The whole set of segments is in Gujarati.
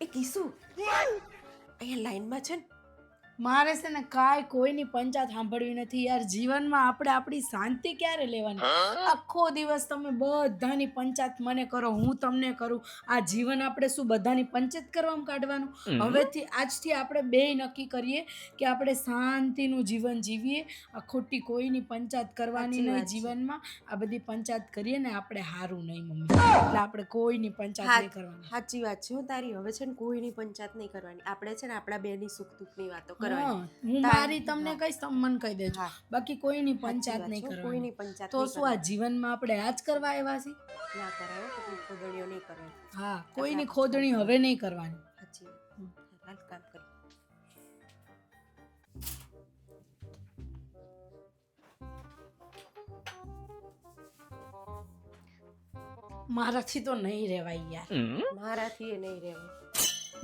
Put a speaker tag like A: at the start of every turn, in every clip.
A: એ કીસુ અહીંયા લાઈનમાં છે ને
B: મારે છે ને કાંઈ કોઈની પંચાયત સાંભળવી નથી યાર. જીવનમાં આપણે આપણી શાંતિ ક્યારે લેવાની? આખો દિવસ તમે બધાની પંચાયત મને કરો, હું તમને કરું. આ જીવન આપણે શું બધાની પંચાયત કરવામાં કાઢવાનું? હવેથી આજથી આપણે બેય નક્કી કરીએ કે આપણે શાંતિનું જીવન જીવીએ. આ ખોટી કોઈની પંચાયત કરવાની
A: સાચી
B: નહીં
A: વાત છે.
B: જીવનમાં. આ બધી પંચાયત કરીએ ને આપણે હારું નહીં મમ્મી. એટલે આપણે કોઈની પંચાયત નહીં કરવાની.
A: સાચી વાત છે. હું તારી હવે છે ને કોઈની પંચાયત નહીં કરવાની. આપણે છે ને આપણા બેની સુખ દુઃખની વાતો
B: હા,
A: કરવાની.
B: હું મારી તમને કહીશ તમે મને કહી દેજો.
A: હા.
B: બાકી કોઈની
A: સાચી
B: પંચાયત
A: વાત
B: નહીં
A: છે.
B: કરવાની.
A: કોઈની પંચાયત
B: તો
A: નહીં
B: શું આ જીવનમાં આપણે આ જ કરવા આવ્યા છીએ?
A: ના કરાય હો, કોઈની ખોદણીઓ નહીં કરવાની.
B: હા, કોઈની ખોદણી હવે નહીં કરવાની.
A: સાચી વાત. હાલ કામ કરી.
B: મારાથી તો નહીં રહેવાય યાર.
A: મારાથી એ નહીં રહેવું.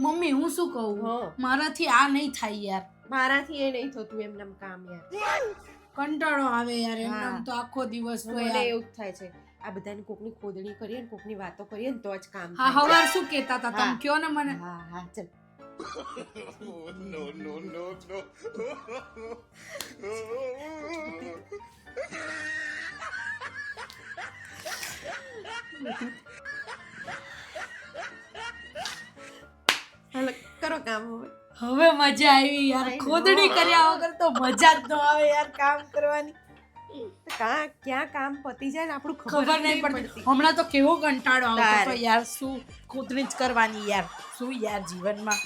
B: મમ્મી હું શું કહું?
A: હા.
B: મારાથી આ નહીં થાય યાર.
A: મારાથી એ નહીં થતું એમનેમ કામ યાર.
B: કંટાળો આવે યાર. એમને
A: હા.
B: આમ તો આખો દિવસ તો
A: મને
B: યાર.
A: એવું જ થાય છે. આ બધાની કોકની ખોદણી કરીએ ને કોકની વાતો કરીએ ને તો જ કામ
B: હા,
A: થાય.
B: હવાર શું કહેતા હતા તમે?
A: હા.
B: કયો ને મને.
A: હા હા ચલ. હાલો કરો કામ હવે.
B: હવે મજા આવી યાર.
A: I know.
B: ખોદણી કર્યા વગર તો મજા જ ન આવે યાર કામ કરવાની.
A: ક્યાં કામ પતી જાય ને આપણું
B: ખબર નહીં પડતી. હમણાં તો કેવો કંટાળો આવતો હતો
A: તારે.
B: યાર. શું ખોદણી જ કરવાની યાર. શું યાર જીવનમાં